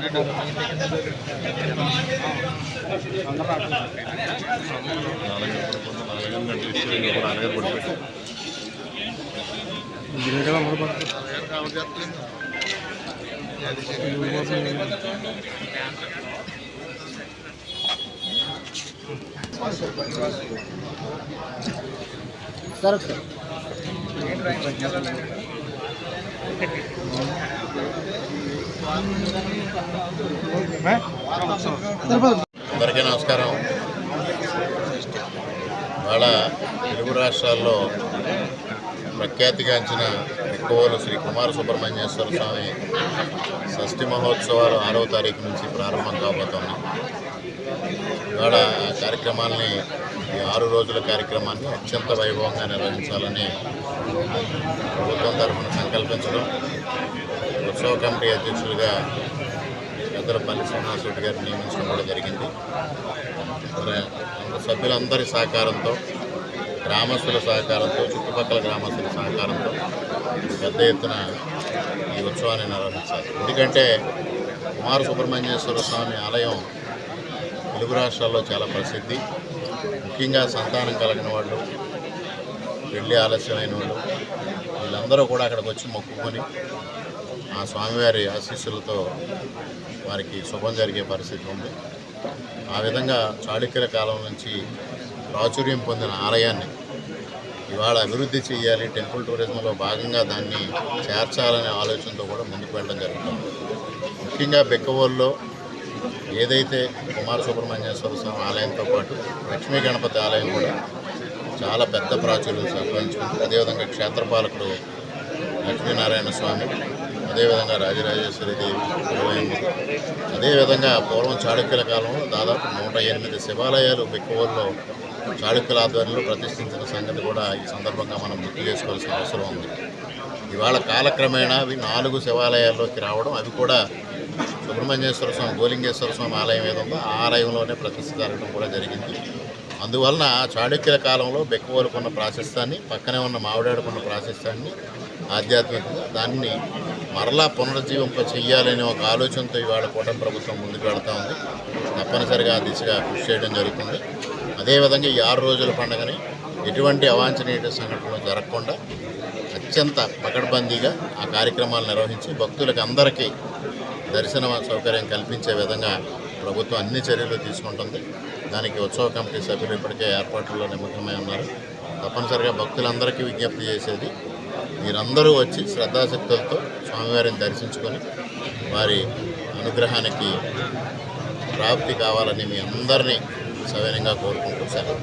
అందరికీ నమస్కారం. ఇవాళ తెలుగు రాష్ట్రాల్లో ప్రఖ్యాతిగాంచిన ఎక్కువలు శ్రీ కుమార సుబ్రహ్మణ్యేశ్వర స్వామి షష్ఠి మహోత్సవాలు 6వ తారీఖు నుంచి ప్రారంభం కాబోతున్నాయి. ఇవాళ కార్యక్రమాల్ని ఈ 6 రోజుల కార్యక్రమాన్ని అత్యంత వైభవంగా నిర్వహించాలని ప్రభుత్వం తరఫున సంకల్పించడం, ఉత్సవ కమిటీ అధ్యక్షులుగా పెద్దలపల్లి శ్రీనివాసరెడ్డి గారిని నియమించడం కూడా జరిగింది. సభ్యులందరి సహకారంతో, గ్రామస్తుల సహకారంతో, చుట్టుపక్కల గ్రామస్తుల సహకారంతో పెద్ద ఎత్తున ఈ ఉత్సవాన్ని నిర్వహించాలి. ఎందుకంటే కుమార సుబ్రహ్మణ్యేశ్వర స్వామి ఆలయం తెలుగు రాష్ట్రాల్లో చాలా ప్రసిద్ధి. ముఖ్యంగా సంతానం కలిగిన వాళ్ళు, పెళ్ళి ఆలస్యమైన వాళ్ళు, వీళ్ళందరూ కూడా అక్కడికి వచ్చి మొక్కుకొని ఆ స్వామివారి ఆశీస్సులతో వారికి శుభం జరిగే పరిస్థితి ఉంది. ఆ విధంగా చాళుక్యుల కాలం నుంచి ప్రాచుర్యం పొందిన ఆలయాన్ని ఇవాళ అభివృద్ధి చేయాలి, టెంపుల్ టూరిజంలో భాగంగా దాన్ని చేర్చాలనే ఆలోచనతో కూడా ముందుకు వెళ్ళడం జరుగుతుంది. ముఖ్యంగా బెక్కవోలులో ఏదైతే కుమార సుబ్రహ్మణ్యేశ్వర స్వామి ఆలయంతో పాటు లక్ష్మీ గణపతి ఆలయం కూడా చాలా పెద్ద ప్రాచుర్యం సంపాదించుకుంది. అదేవిధంగా క్షేత్రపాలకుడు లక్ష్మీనారాయణ స్వామి, అదేవిధంగా రాజరాజేశ్వరి దేవి, అదేవిధంగా పూర్వం చాళుక్యుల కాలంలో దాదాపు 108 శివాలయాలు బెక్కవోలులో చాళుక్యుల ఆధ్వర్యంలో ప్రతిష్ఠించిన సంగతి కూడా ఈ సందర్భంగా మనం గుర్తు చేసుకోవాల్సిన అవసరం ఉంది. ఇవాళ కాలక్రమేణా అవి 4 శివాలయాల్లోకి రావడం, అవి కూడా సుబ్రహ్మణ్యేశ్వర స్వామి, గోలింగేశ్వర స్వామి ఆలయం ఏదో ఆ ఆలయంలోనే ప్రతిష్ఠ జరగడం కూడా జరిగింది. అందువలన చాళుక్యుల కాలంలో బెక్కవోలుకున్న ప్రాశస్త్యాన్ని, పక్కనే ఉన్న మావిడాడుకున్న ప్రాశస్త్యాన్ని, ఆధ్యాత్మికంగా దాన్ని మరలా పునరుజ్జీవింప చెయ్యాలనే ఒక ఆలోచనతో ఇవాళ కూటమి ప్రభుత్వం ముందుకు వెళ్తూ ఉంది. తప్పనిసరిగా ఆ దిశగా కృషి చేయడం జరుగుతుంది. అదేవిధంగా ఈ 6 రోజుల పండుగని ఎటువంటి అవాంఛనీయ సంఘటనలు జరగకుండా అత్యంత పకడ్బందీగా ఆ కార్యక్రమాలు నిర్వహించి భక్తులకు అందరికీ దర్శన సౌకర్యం కల్పించే విధంగా ప్రభుత్వం అన్ని చర్యలు తీసుకుంటుంది. దానికి ఉత్సవ కమిటీ సభ్యులు ఇప్పటికే ఏర్పాట్లలో నిమగ్నమై ఉన్నారు. తప్పనిసరిగా భక్తులందరికీ విజ్ఞప్తి చేసేది, మీరందరూ వచ్చి శ్రద్ధాశక్తులతో స్వామివారిని దర్శించుకొని వారి అనుగ్రహానికి ప్రాప్తి కావాలని మీ అందరినీ సవినయంగా కోరుకుంటూ సెలవు.